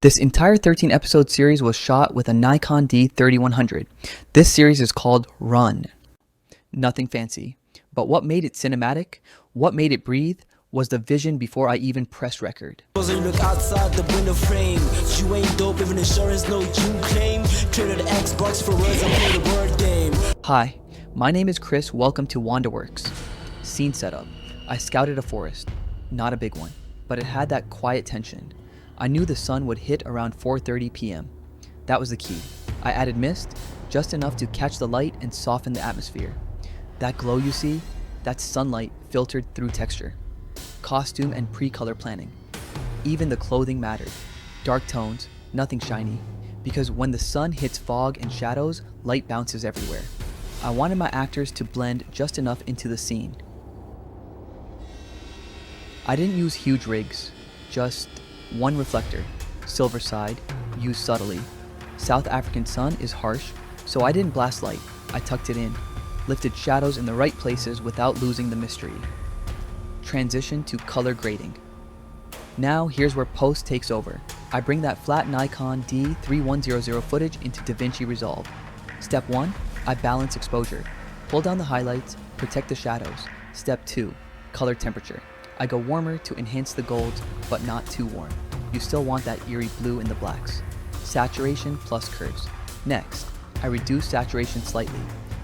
This entire 13 episode series was shot with a Nikon D3100. This series is called Run. Nothing fancy, but what made it cinematic, what made it breathe, was the vision before I even pressed record. Look outside the window frame. You ain't dope, even insurance, no you claim. Traded Xbox for words, I play the word game. Hi, my name is Chris. Welcome to WandaWorks. Scene setup. I scouted a forest. Not a big one, but it had that quiet tension. I knew the sun would hit around 4:30 p.m. That was the key. I added mist, just enough to catch the light and soften the atmosphere. That glow you see, that's sunlight filtered through texture. Costume and pre-color planning. Even the clothing mattered. Dark tones, nothing shiny, because when the sun hits fog and shadows, light bounces everywhere. I wanted my actors to blend just enough into the scene. I didn't use huge rigs, just one reflector, silver side, used subtly. South African sun is harsh, so I didn't blast light. I tucked it in, lifted shadows in the right places without losing the mystery. Transition to color grading. Now here's where post takes over. I bring that flat Nikon D3100 footage into DaVinci Resolve. Step 1, I balance exposure. Pull down the highlights, protect the shadows. Step 2, color temperature. I go warmer to enhance the golds, but not too warm. You still want that eerie blue in the blacks. Saturation plus curves. Next, I reduce saturation slightly.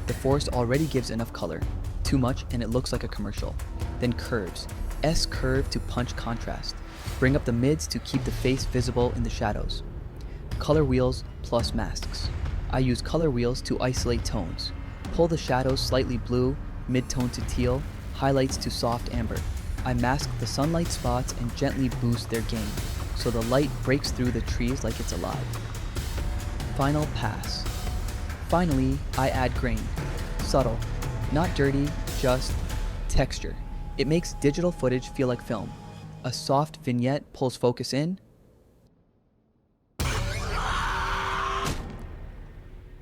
The forest already gives enough color. Too much and it looks like a commercial. Then curves. S-curve to punch contrast. Bring up the mids to keep the face visible in the shadows. Color wheels plus masks. I use color wheels to isolate tones. Pull the shadows slightly blue, mid-tone to teal, highlights to soft amber. I mask the sunlight spots and gently boost their gain, so the light breaks through the trees like it's alive. Final pass. Finally, I add grain. Subtle, not dirty, just texture. It makes digital footage feel like film. A soft vignette pulls focus in.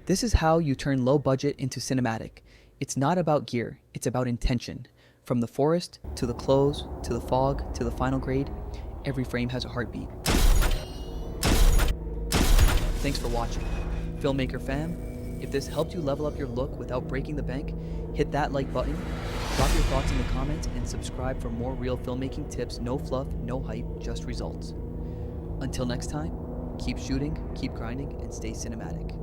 This is how you turn low budget into cinematic. It's not about gear, it's about intention. From the forest, to the clothes, to the fog, to the final grade, every frame has a heartbeat. Thanks for watching. Filmmaker fam, if this helped you level up your look without breaking the bank, hit that like button, drop your thoughts in the comments, and subscribe for more real filmmaking tips. No fluff, no hype, just results. Until next time, keep shooting, keep grinding, and stay cinematic.